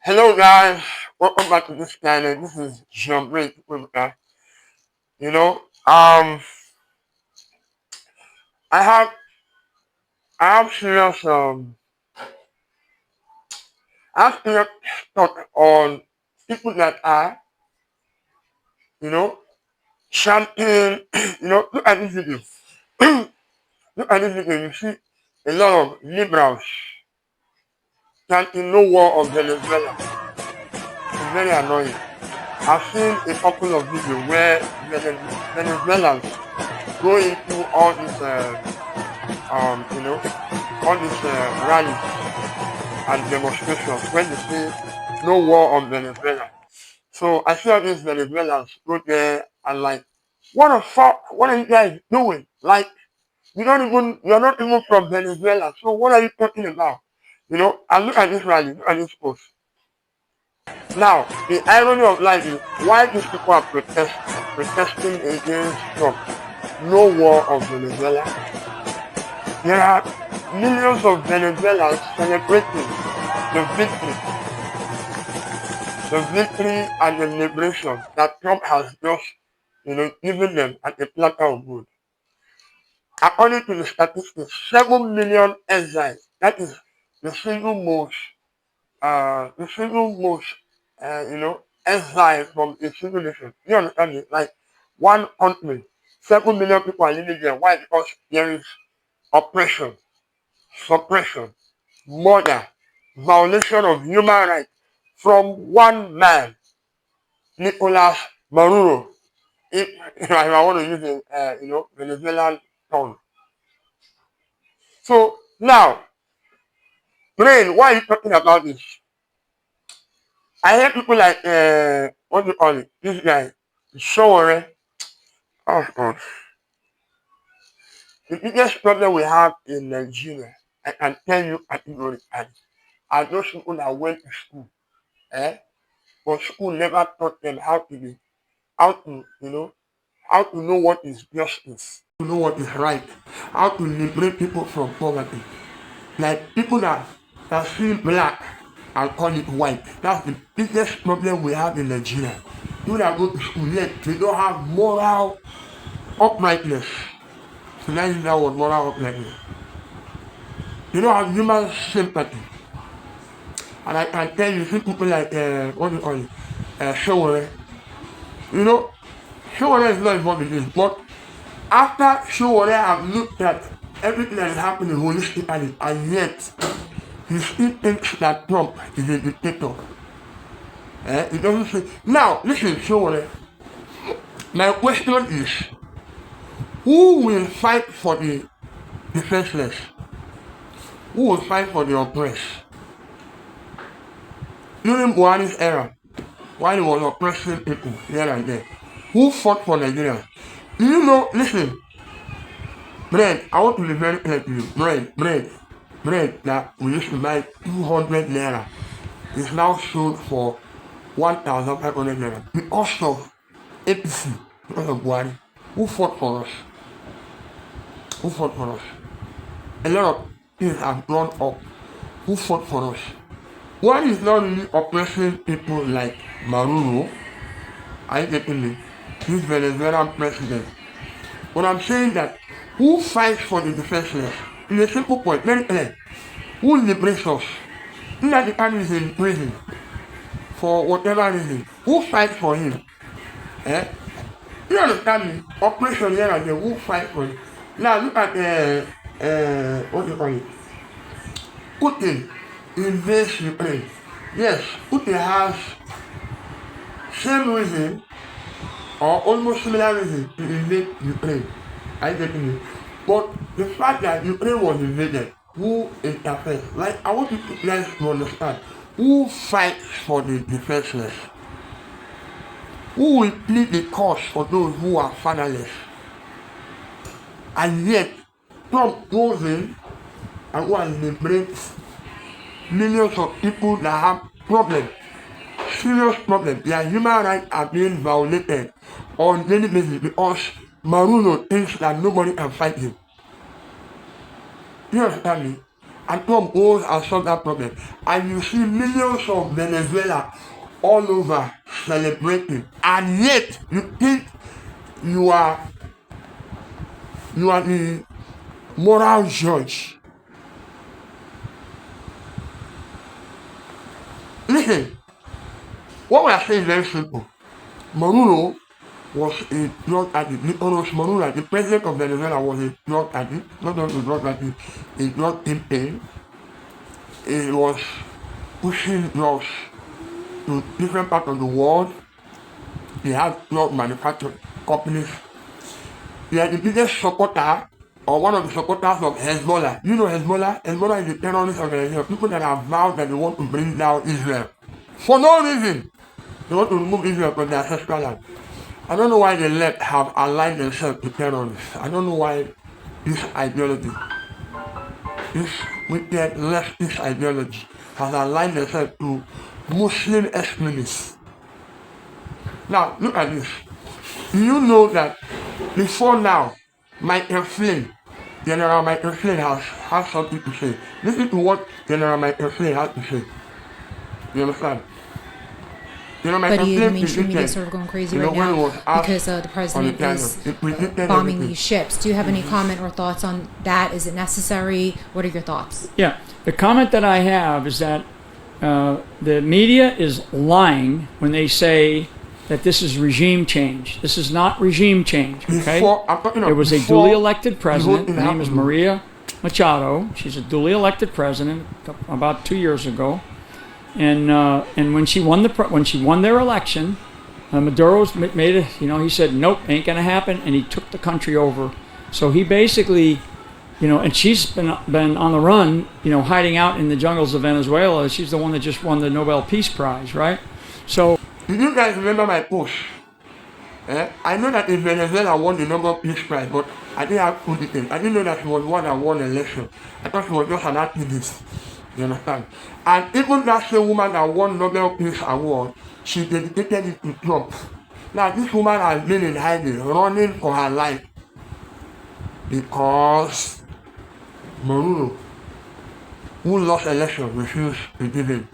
Hello guys, welcome back to this channel. This is Jump Rate with guys. You know, I have serious I have serious thought on people that are, you know, chanting. Look at this video. Look at this video. You see a lot of liberals chanting no war on Venezuela. It's very annoying. I've seen a couple of videos where Venezuelans go into all these all these rallies and demonstrations when they say no war on Venezuela. So I see all these Venezuelans go there and like, what the fuck? What are you guys doing? Like, you're not even from Venezuela. So what are you talking about? And look at this rally, look at this post. Now, the irony of life is why these people are protesting against Trump. No war on Venezuela. There are millions of Venezuelans celebrating the victory and the liberation that Trump has just, given them at a platter of good. According to the statistics, 7 million exiles, that is the single most, exile from a single nation. You understand it? Like one country, 7 million people are living there. Why? Because there is oppression, suppression, murder, violation of human rights from one man, Nicolás Maduro. If I want to use a Venezuelan tongue. So now, Brain, why are you talking about this? I hear people like what do you call it? This guy, Shore. Oh God. The biggest problem we have in Nigeria, I can tell you categorically, are those people that went to school. But school never taught them how to be, how to know what is justice, to know what is right, how to liberate people from poverty. Like people that see black and call it white. That's the biggest problem we have in Nigeria. People that go to school yet they don't have moral uprightness. So that is that word, moral uprightness. They don't have human sympathy. And I can tell you, see people like what do you call it? Showore. Showore is not involved in this, but after Showore have looked at everything that is happening holistically, and yet he still thinks that Trump is a dictator. He doesn't say. Now, listen, Showore. My question is, who will fight for the defenseless? Who will fight for the oppressed? During Buhari's era, while he was oppressing people here and there, who fought for Nigeria? Do you know, listen, bread, I want to be very clear to you. Bread that we used to buy 200 naira is now sold for 1,500 naira because of APC, because of Buhari. Who fought for us? Who fought for us? A lot of things have gone up. Who fought for us? One is not really oppressing people like Maduro. Are you getting me? This Venezuelan president. But I'm saying that who fights for the defenseless? In a simple point, very clear. Who liberates us? Nnamdi Kanu is in prison for whatever reason. Who fights for him? You understand me? Operation here and there, who fight for him? Now look at what do you call it? Putin invades Ukraine. Yes, Putin has same reason or almost similar reason to invade Ukraine. Are you getting me? But the fact that Ukraine was invaded, who interferes? Like I want you guys to understand who fights for the defenseless. Who will plead the cause for those who are fatherless? And yet, Trump goes in and go and liberates millions of people that have problems, serious problems. Their human rights are being violated on daily basis because Maduro thinks that nobody can fight him. You understand me? and Trump goes and solves that problem. And you see millions of Venezuela all over celebrating. And yet, you think you are the moral judge. Listen, what we are saying is very simple. Maduro was a drug addict. Nicolás Maduro, the president of Venezuela, was a drug addict. Not just a drug addict, a drug kingpin. He was pushing drugs to different parts of the world. He had drug manufacturing companies. He is the biggest supporter or one of the supporters of Hezbollah. You know Hezbollah? Hezbollah is a terrorist organization. People that have vowed that they want to bring down Israel. For no reason. They want to remove Israel from their ancestral land. I don't know why the left have aligned themselves to terrorists. I don't know why this ideology, this wicked leftist ideology, has aligned themselves to Muslim extremists. Now, look at this. Do you know that before now, Michael Flynn, General Michael Flynn has something to say. Listen to what General Michael Flynn has to say. You understand? But the mainstream media is sort of going crazy right now because the president is bombing these ships. Do you have any comment or thoughts on that? Is it necessary? What are your thoughts? Yeah, the comment that I have is that the media is lying when they say that this is regime change. This is not regime change, okay? There was a duly elected president. Her name is Maria Machado. She's a duly elected president about 2 years ago. And when she won their election, Maduro made it. He said, "Nope, ain't gonna happen," and he took the country over. So he basically, and she's been on the run, hiding out in the jungles of Venezuela. She's the one that just won the Nobel Peace Prize, right? So, do you guys remember my post? I know that in Venezuela won the Nobel Peace Prize, but I didn't have full details. I didn't know that she was one that won the election. I thought she was just an activist. You understand? And even that same woman that won Nobel Peace Award, she dedicated it to Trump. Now this woman has been in hiding, running for her life, because Maduro, who lost election, refused to give in.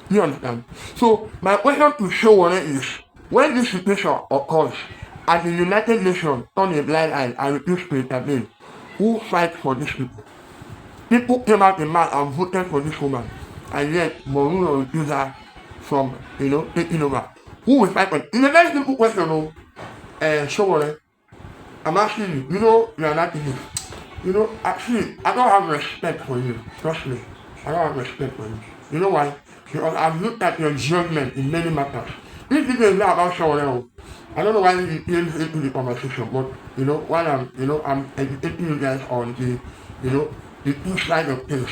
You understand? So my question to Showore is, when this situation occurs and the United Nations turn a blind eye and refuse to intervene, who fights for these people? People came out in mass and voted for this woman, and yet Maduro refused her from, taking over. Who will fight for it? It's a very simple question, Showore. I'm asking you, you are not in it. Actually, I don't have respect for you. Trust me. I don't have respect for you. You know why? Because I've looked at your judgment in many matters. This video is not about Showore. I don't know why you came into the conversation, but, while I'm educating you guys on the two sides of things.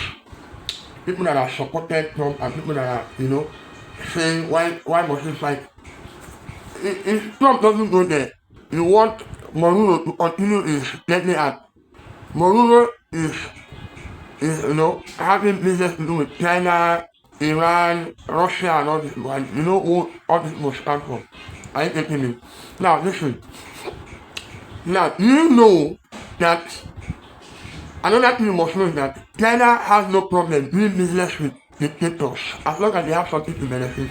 People that are supported Trump and people that are, saying why must he fight? If Trump doesn't go there, you want Maduro to continue his deadly act. Maduro is having business to do with China, Iran, Russia, and all this. And you know who all this must stand for. Are you getting me? Now listen. Now you know that another thing you must know is that China has no problem doing business with dictators as long as they have something to benefit.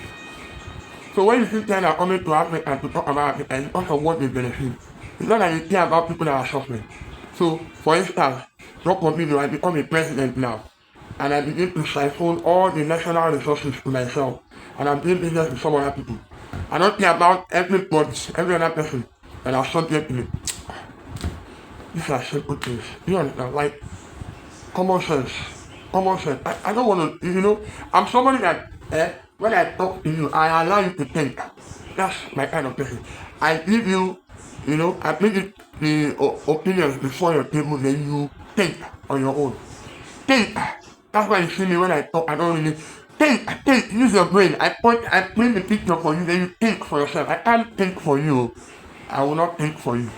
So when you see China coming to Africa to talk about Africa, it's also what they benefit. It's not that they care about people that are suffering. So, for instance, Trump I become a president now, and I begin to siphon all the national resources to myself, and I'm doing business with some other people. I don't care about every other person that are subject to me. These are simple things. You understand? Like, common sense. I don't want to, I'm somebody that, when I talk to you, I allow you to think. That's my kind of person. I give you, I bring the opinions before your table, then you think on your own. Think. That's why you see me when I talk, I don't really think, use your brain. I print the picture for you, then you think for yourself. I can't think for you. I will not think for you.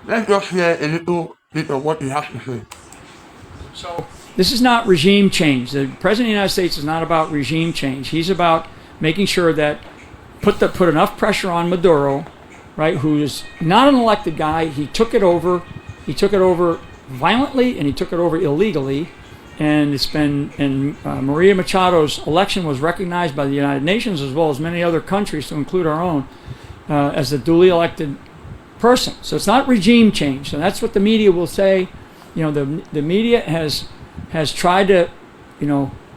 Let's just hear a little bit of what he has to say. So, this is not regime change. The President of the United States is not about regime change. He's about making sure that put enough pressure on Maduro, right, who is not an elected guy. He took it over. He took it over violently, and he took it over illegally. and Maria Machado's election was recognized by the United Nations as well as many other countries, to include our own, as a duly elected person. So it's not regime change, and that's what the media will say. The media has tried to,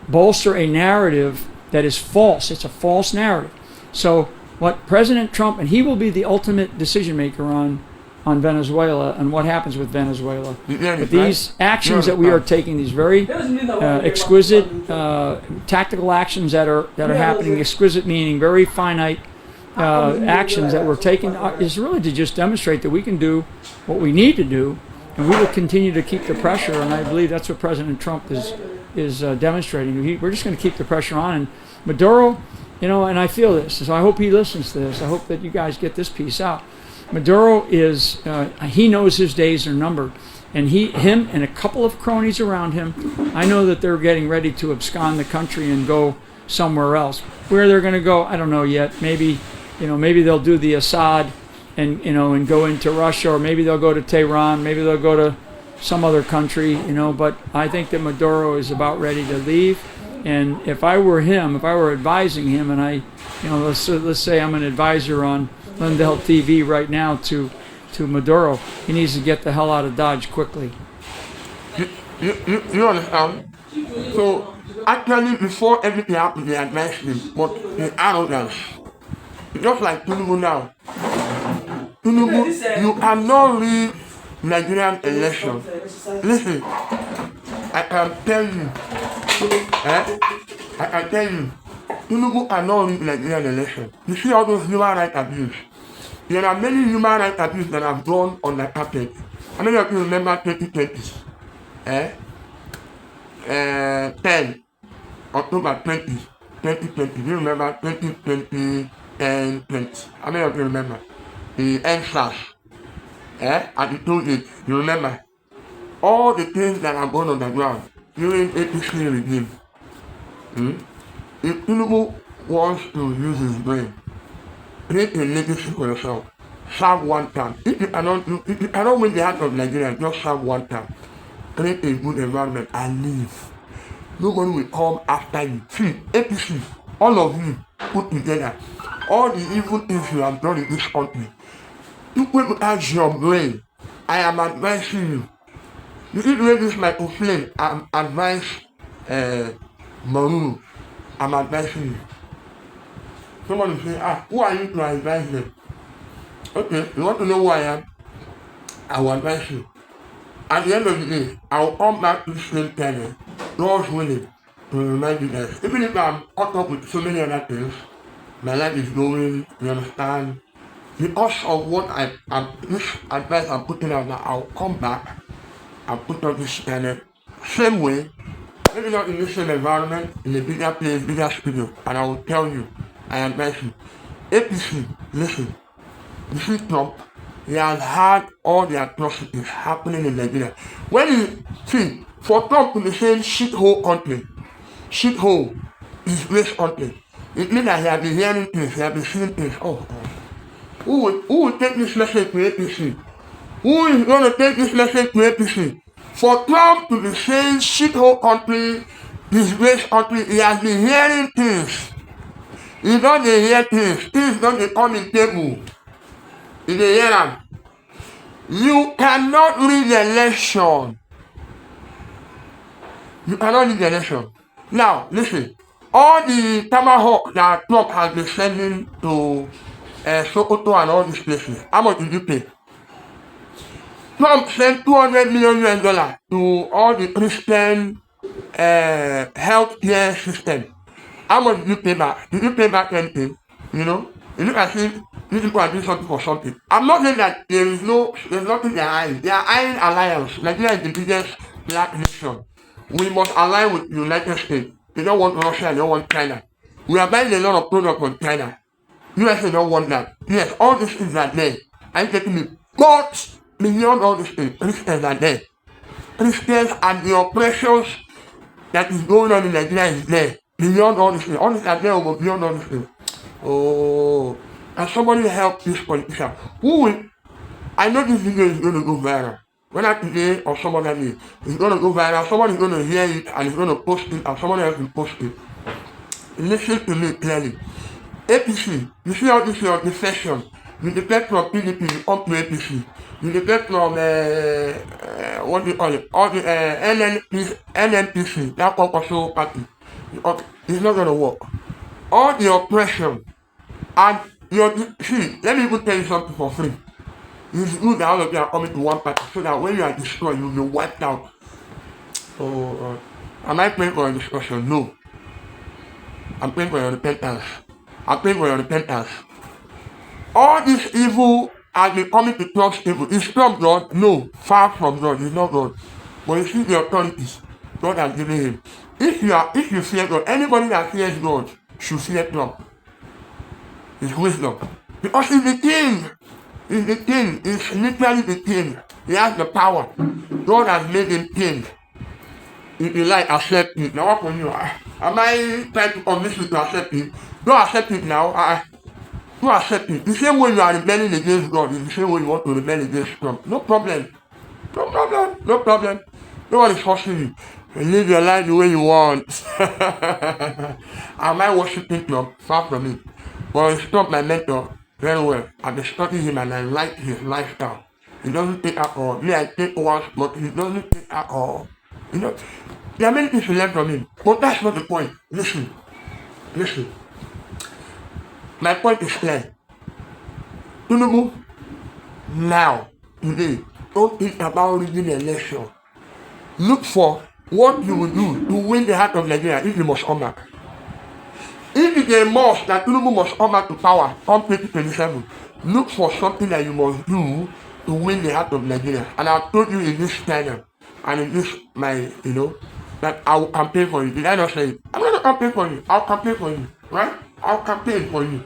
bolster a narrative that is false. It's a false narrative. So what President Trump, and he will be the ultimate decision maker on Venezuela and what happens with Venezuela. But these actions that we are taking, these very exquisite tactical actions that are happening, exquisite meaning very finite actions that we're taking, is really to just demonstrate that we can do what we need to do, and we will continue to keep the pressure. And I believe that's what President Trump is demonstrating. We're just going to keep the pressure on. And Maduro, and I feel this, so I hope he listens to this. I hope that you guys get this piece out. Maduro he knows his days are numbered, and him and a couple of cronies around him, I know that they're getting ready to abscond the country and go somewhere else. Where they're going to go, I don't know yet. Maybe they'll do the Assad and go into Russia, or maybe they'll go to Tehran, maybe they'll go to some other country, but I think that Maduro is about ready to leave. And if I were advising him, and let's say I'm an advisor on Lindell TV right now to Maduro, he needs to get the hell out of Dodge quickly. You understand? So actually, before everything happened, they advised him, but the arrogance, just like Tinubu now. Tinubu, you cannot read Nigerian election. Listen, I can tell you, Tinubu cannot read Nigerian election. You see all those human rights abuse. There are many human rights abuse that have gone on the carpet. How many of you remember 2020? 10 October 2020. Do you remember 2020 and 20? How many of you remember? The NSAS. At the 2-8. You remember? All the things that are going on the ground during APC regime. If Tinubu wants to use his brain, create a legacy for yourself, serve one term. If you cannot win the heart of Nigeria, just serve one term. Create a good environment and leave. Nobody will come after you. See, APC, all of you put together, all the evil things you have done in this country, you put out your brain. I am advising you. You need to make this my complaint. I'm advising Maduro. I'm advising you. Someone will say, who are you to advise them? Okay, you want to know who I am? I will advise you. At the end of the day, I will come back to the same channel, God's willing, to remind you guys. Even if I'm caught up with so many other things, my life is going, you understand? Because of what this advice I'm putting out now, I'll come back and put on this channel, same way, maybe not in the same environment, in a bigger place, bigger studio, and I will tell you, I advise you, APC, listen, you see Trump, he has had all the atrocities happening in Nigeria. When you see, for Trump to be saying shithole country, shithole, disgrace country, it means that he has been hearing things, he has been seeing things. Who will take this message to APC? Who is going to take this message to APC? For Trump to be saying shithole country, disgrace country, he has been hearing things. He don't hear things don't come in table. He hear them. You cannot read the election. You cannot read the election. Now, listen. All the tomahawk that Trump has been sending to Sokoto and all these places, how much did you pay? Trump sent $200 million to all the Christian healthcare system. How much did you pay back? Did you pay back anything? You know? You look as if these people are doing something for something. I'm not saying that there's nothing they're eyeing. They are eyeing alliance. Nigeria is the biggest black nation. We must align with the United States. They don't want Russia, they don't want China. We are buying a lot of products from China. USA don't want that. Yes, all these things are there. I'm getting me. But beyond all these things, Christians are there. Christians and the oppressions that is going on in Nigeria is there. Beyond all these things. All these are there, but beyond all these things. Oh, and somebody help this politician. Who will, I know this video is going to go viral. whether today or some other day, it's going to go viral. Someone is going to hear it and is going to post it, and someone else will post it. Listen to me clearly. APC, you see how this is your defection. You defect from PDP, you come to APC. You defect from, what do you call it? All the NNPC, that control party. It's not going to work. All the oppression and see, let me even tell you something for free. It's good that all of you are coming to one party so that when you are destroyed, you'll be wiped out. So, am I praying for a discussion? No. I'm praying for your repentance. I'm praying for your repentance. All this evil has been coming to Trump's evil. Is Trump God? No. Far from God. He's not God. But you see the authorities God has given him. If you fear God, anybody that fears God should fear Trump. His wisdom. Because he's the king. He's the king. He's literally the king. He has the power. God has made him king. If you like, accept it. Now what can you? Am I trying to convince you to accept it? Don't accept it now. Don't accept it. The same way you are rebelling against God is the same way you want to rebel against Trump. No problem. No problem. No problem. No one is forcing you. You live your life the way you want. Am I worshiping Trump? Far from it. But it's Trump, my mentor, very well. I've been studying him and I like his lifestyle. He doesn't take alcohol. Me, I take once, but he doesn't take alcohol. You know, there are many things to learn from him. But that's not the point. Listen. My point is clear. Tinubu, now, today, don't think about rigging the election. Look for what you will do to win the heart of Nigeria if you must come back. If it's a must that Tinubu must come back to power come 2027, look for something that you must do to win the heart of Nigeria. And I've told you in this channel and in this that I will campaign for you. Did I not say it? I'm going to campaign for you. I'll campaign for you. Right? I'll campaign for you.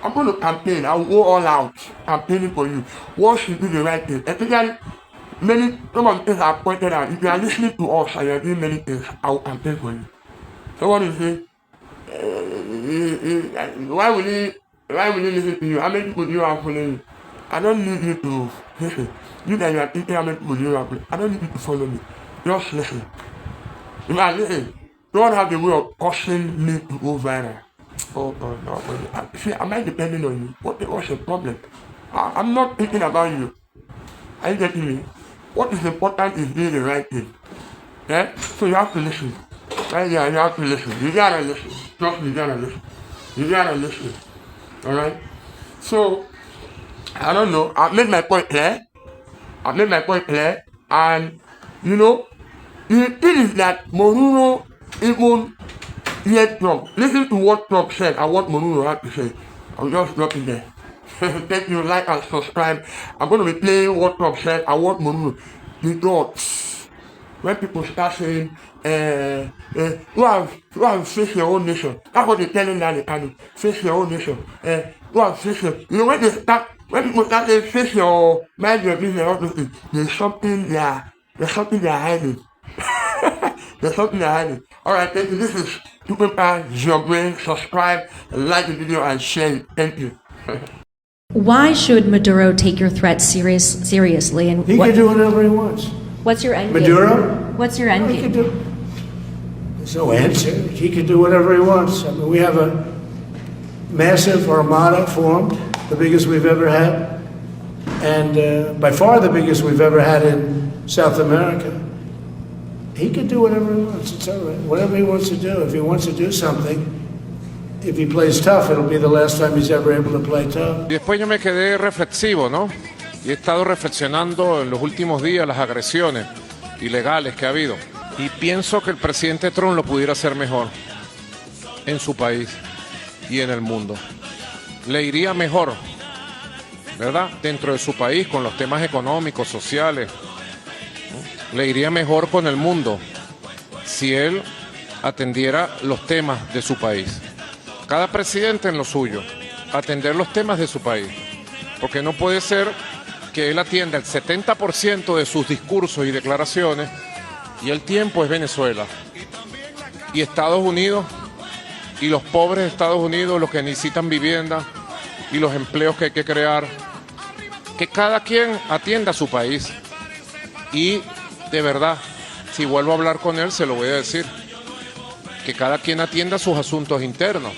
I'm going to campaign. I'll go all out campaigning for you. What should do the right thing? Especially some of the things I've pointed out. If you are listening to us and you are doing many things, I will campaign for you. Someone will say, why will he listen to you? How many people do you have following you? I don't need you to listen. You that you are thinking how many people do you have following? I don't need you to follow me. Just listen. If I listen, don't have the way of causing me to go viral. Oh God, no. See, am I depending on you? What's your problem? I'm not thinking about you. Are you getting me? What is important is doing the right thing. Yeah? So you have to listen. Right? Yeah, you have to listen. You gotta listen. Trust me, you gotta listen. You gotta listen. Alright? So, I don't know. I've made my point clear. And, the thing is that Maduro even heard Trump. Listen to what Trump said and what Maduro had to say. I'll just drop it there. Thank you, like and subscribe. I'm going to be playing what Trump said and what Maduro. Because when people start saying, go and face your own nation. That's what they're telling that they can do. Face your own nation. Go and face your. When people start saying face your mind, your business, there's something there. There's something they're hiding. There's something they're hiding. Alright, thank you. This is Super Your Brain. Subscribe, like the video, and share it. Thank you. Why should Maduro take your threats seriously? And he can do whatever he wants. What's your end game? Maduro? What's your end game? There's no answer. He can do whatever he wants. I mean, we have a massive armada formed, the biggest we've ever had, and by far the biggest we've ever had in South America. He can do whatever he wants. It's all right. Whatever he wants to do. If he wants to do something, if he plays tough, it'll be the last time he's ever able to play tough. Y después yo me quedé reflexivo, ¿no? Y he estado reflexionando en los últimos días las agresiones ilegales que ha habido. Y pienso que el presidente Trump lo pudiera hacer mejor en su país y en el mundo. Le iría mejor, ¿verdad? Dentro de su país, con los temas económicos, sociales. Le iría mejor con el mundo si él atendiera los temas de su país. Cada presidente en lo suyo, atender los temas de su país. Porque no puede ser que él atienda el 70% de sus discursos y declaraciones y el tiempo es Venezuela. Y Estados Unidos, y los pobres de Estados Unidos, los que necesitan vivienda y los empleos que hay que crear. Que cada quien atienda a su país. Y de verdad, si vuelvo a hablar con él, se lo voy a decir. Que cada quien atienda sus asuntos internos.